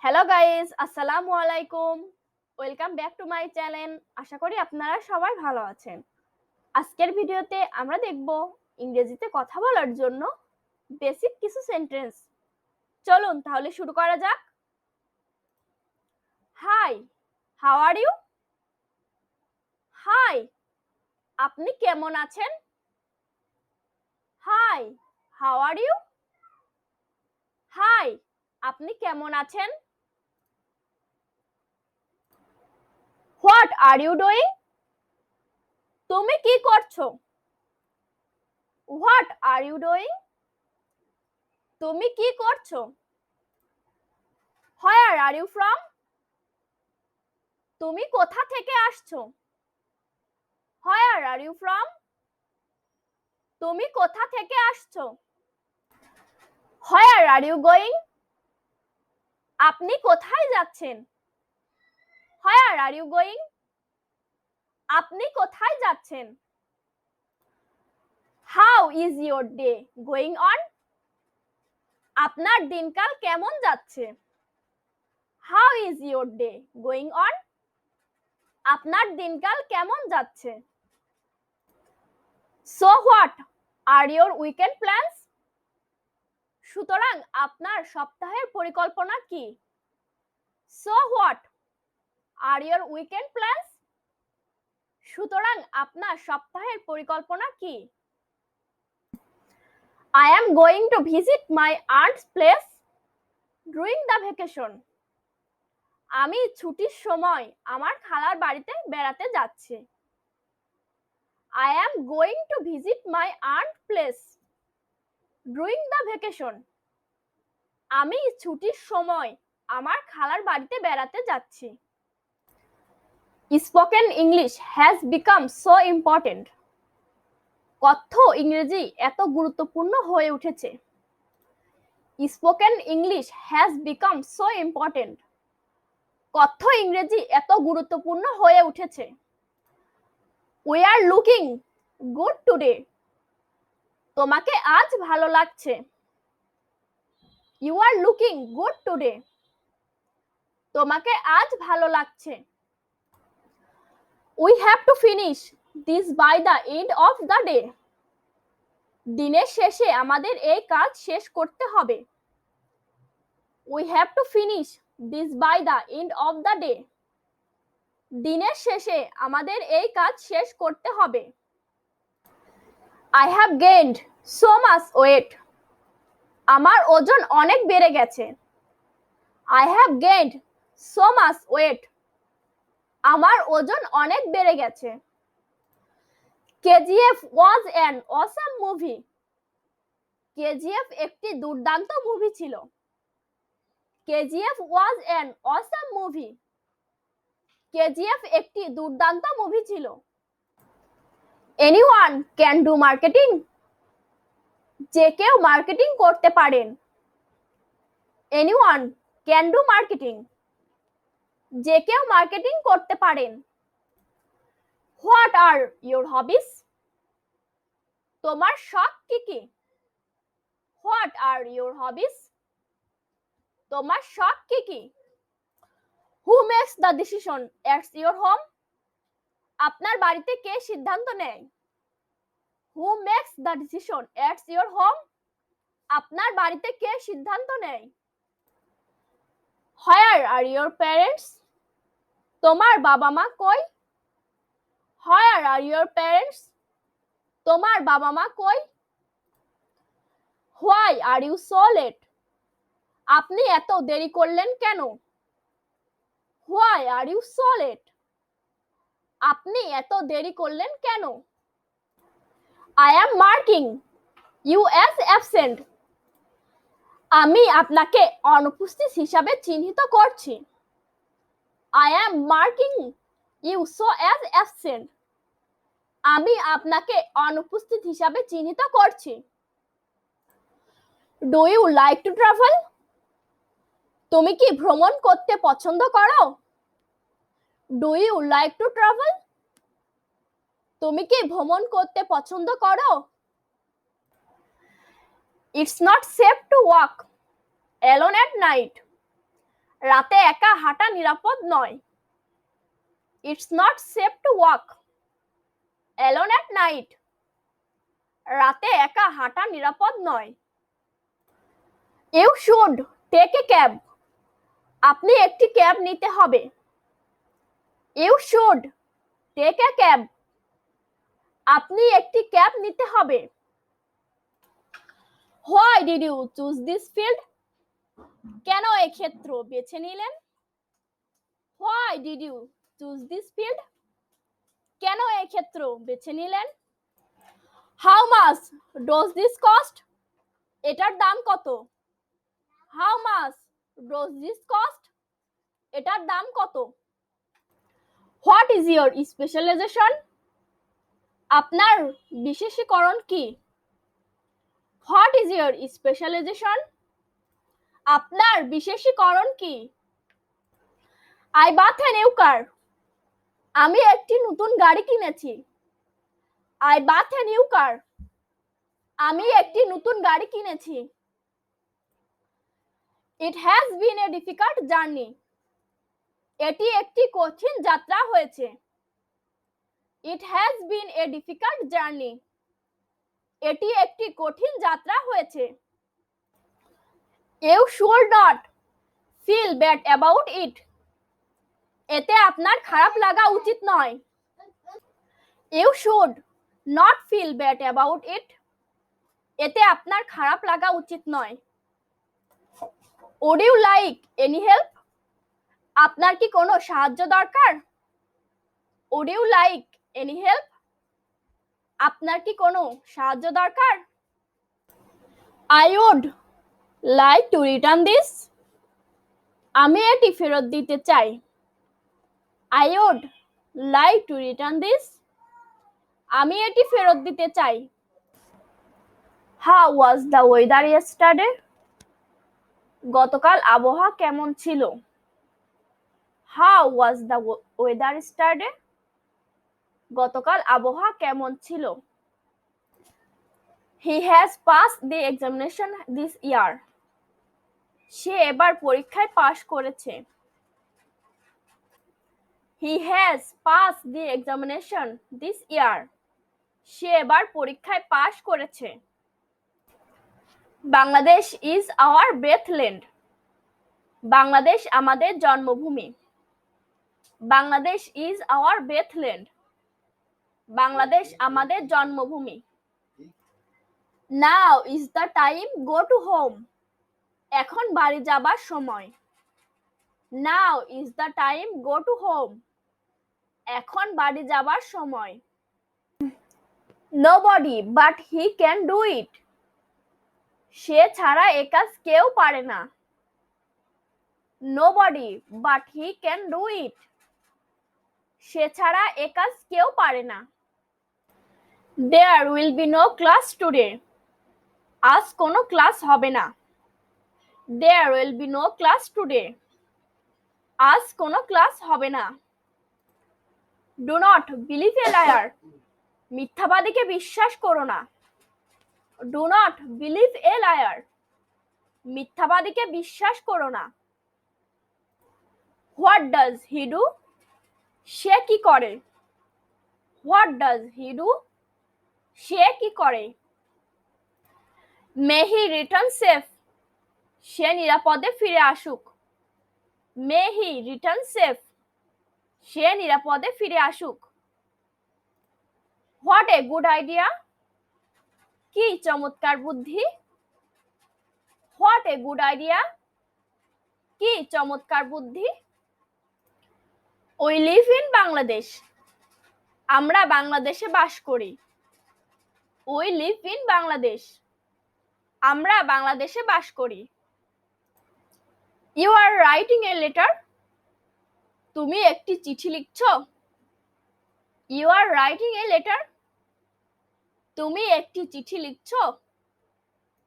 Hello guys, আসসালামু আলাইকুম। Welcome back to my channel. আশা করি আপনারা সবাই ভালো আছেন। আজকের ভিডিওতে আমরা দেখব ইংরেজিতে কথা বলার জন্য বেসিক কিছু সেন্টেন্স। চলুন তাহলে শুরু করা যাক। Hi, how are you? Hi, আপনি কেমন আছেন? Hi, how are you? Hi, আপনি কেমন আছেন? What are you doing? তুমি কি করছো? What are you doing? তুমি কি করছো? Where are you from? তুমি কোথা থেকে আসছো? Where are you from? তুমি কোথা থেকে আসছো? Where are you going? আপনি কোথায় যাচ্ছেন? Where are you going? আপনি কোথায় যাচ্ছেন? How is your day going on? আপনার দিনকাল কেমন যাচ্ছে? How is your day going on? আপনার দিনকাল কেমন যাচ্ছে? So what are your weekend plans? সুতরাং আপনার সপ্তাহের পরিকল্পনা কি? So what are your weekend plans? সুতরাং আপনার সপ্তাহের পরিকল্পনা কি? I am going to visit my aunt's place during the vacation. আমি ছুটির সময় আমার খালার বাড়িতে বেড়াতে যাচ্ছি। I am going to visit my aunt's place during the vacation. আমি ছুটির সময় আমার খালার বাড়িতে বেড়াতে যাচ্ছি। Spoken English has become so important. কথ্য ইংরেজি এত গুরুত্বপূর্ণ হয়ে উঠেছে। Spoken English has become so important. কথ্য ইংরেজি এত গুরুত্বপূর্ণ হয়ে উঠেছে। We are looking good today. তোমাকে আজ ভালো লাগছে। You are looking good today. তোমাকে আজ ভালো লাগছে। We have to finish this by the end of the day. দিনের শেষে আমাদের এই কাজ শেষ করতে হবে। We have to finish this by the end of the day. দিনের শেষে আমাদের এই কাজ শেষ করতে হবে। I have gained so much weight. আমার ওজন অনেক বেড়ে গেছে। I have gained so much weight. আমার ওজন অনেক বেড়ে গেছে। KGF was an awesome movie. KGF একটি দুর্দান্ত মুভি ছিল। KGF was an awesome movie. KGF একটি দুর্দান্ত মুভি ছিল। Anyone can do marketing. যে কেউ মার্কেটিং করতে পারেন। Anyone can do marketing. যে কেউ মার্কেটিং করতে পারেন। What are your hobbies? তোমার শখ কি কি? What are your hobbies? তোমার শখ কি কি? Who makes the decision at your home? আপনার বাড়িতে কে সিদ্ধান্ত নেয়? Who makes the decision at your home? আপনার বাড়িতে কে সিদ্ধান্ত নেয়? Where are your parents? তোমার বাবা মা কই? Where are your parents? তোমার বাবা মা কই? Why are you so late? আপনি এত দেরি করলেন কেন? Why are you so late? আপনি এত দেরি করলেন কেন? I am marking you as absent. আমি আপনাকে অনুপস্থিত হিসাবে চিহ্নিত করছি। I am marking you so as absent. আমি আপনাকে অনুপস্থিত হিসাবে চিহ্নিত করছি। Do you like to travel? তুমি কি ভ্রমণ করতে পছন্দ করো? Do you like to travel? তুমি কি ভ্রমণ করতে পছন্দ করো? It's not safe to walk alone at night. রাতে একা হাঁটা নিরাপদ নয়। It's not safe to walk alone at night. রাতে একা হাঁটা নিরাপদ নয়। You should take a cab. আপনি একটি ক্যাব নিতে হবে। You should take a cab. আপনি একটি ক্যাব নিতে হবে। Why did you choose this field? কেন এই ক্ষেত্র বেছে নিলেন? Why did you choose this field? কেন এই ক্ষেত্র বেছে নিলেন? How much does this cost? এটার দাম কত? How much does this cost? এটার দাম কত? What is your specialization? আপনার বিশেষীকরণ কি? What is your specialization? আপনার বিশেষীকরণ কি? I bought a new car. আমি একটি নতুন গাড়ি কিনেছি। I bought a new car. আমি একটি নতুন গাড়ি কিনেছি। It has been a difficult journey. এটি একটি কঠিন যাত্রা হয়েছে। It has been a difficult journey. এটি একটি কঠিন যাত্রা হয়েছে। You should not feel bad about it. এতে আপনার খারাপ লাগা উচিত নয়। You should not feel bad about it. এতে আপনার খারাপ লাগা উচিত নয়। Would you like any help? আপনার কি কোনো সাহায্য দরকার? Would you like any help? আপনার কি কোনো সাহায্য দরকার? I would like to return this. আমি এটি ফেরত দিতে চাই। I would like to return this. আমি এটি ফেরত দিতে চাই। How was the weather yesterday? গতকাল আবহাওয়া কেমন ছিল? How was the weather yesterday? গতকাল আবহাওয়া কেমন ছিল? He has passed the examination this year. সে এবার পরীক্ষায় পাশ করেছে। He has passed the examination this year. সে এবার পরীক্ষায় পাশ করেছে। Bangladesh is our birthland. Bangladesh আমাদের জন্মভূমি। Bangladesh is our birthland. Bangladesh আমাদের জন্মভূমি। Now is the time go to home. এখন বাড়ি যাবার সময়। Now is the time go to home. এখন বাড়ি যাবার সময়। Nobody but he can do it. সে ছাড়া এ কাজ কেউ পারে না। Nobody but he can do it. সে ছাড়া এ কাজ কেউ পারে না। There will be no class today. আজ কোনো ক্লাস হবে না। There will be no class today. আজ কোনো ক্লাস হবে না। Do not believe a liar. মিথ্যাবাদীকে বিশ্বাস করো না। Do not believe a liar. মিথ্যাবাদীকে বিশ্বাস করো না। What does he do? সে কি করে? What does he do? সে কি করে? May he return safe. সে নিরাপদে ফিরে আসুক। May he return safe. সে নিরাপদে ফিরে আসুক। What a good idea. কি চমৎকার বুদ্ধি। What a good idea. কি চমৎকার বুদ্ধি। We live in Bangladesh. আমরা বাংলাদেশে বাস করি। We live in Bangladesh. আমরা বাংলাদেশে বাস করি। You are writing a letter. তুমি একটি চিঠি লিখছো। You are writing a letter. তুমি একটি চিঠি লিখছো।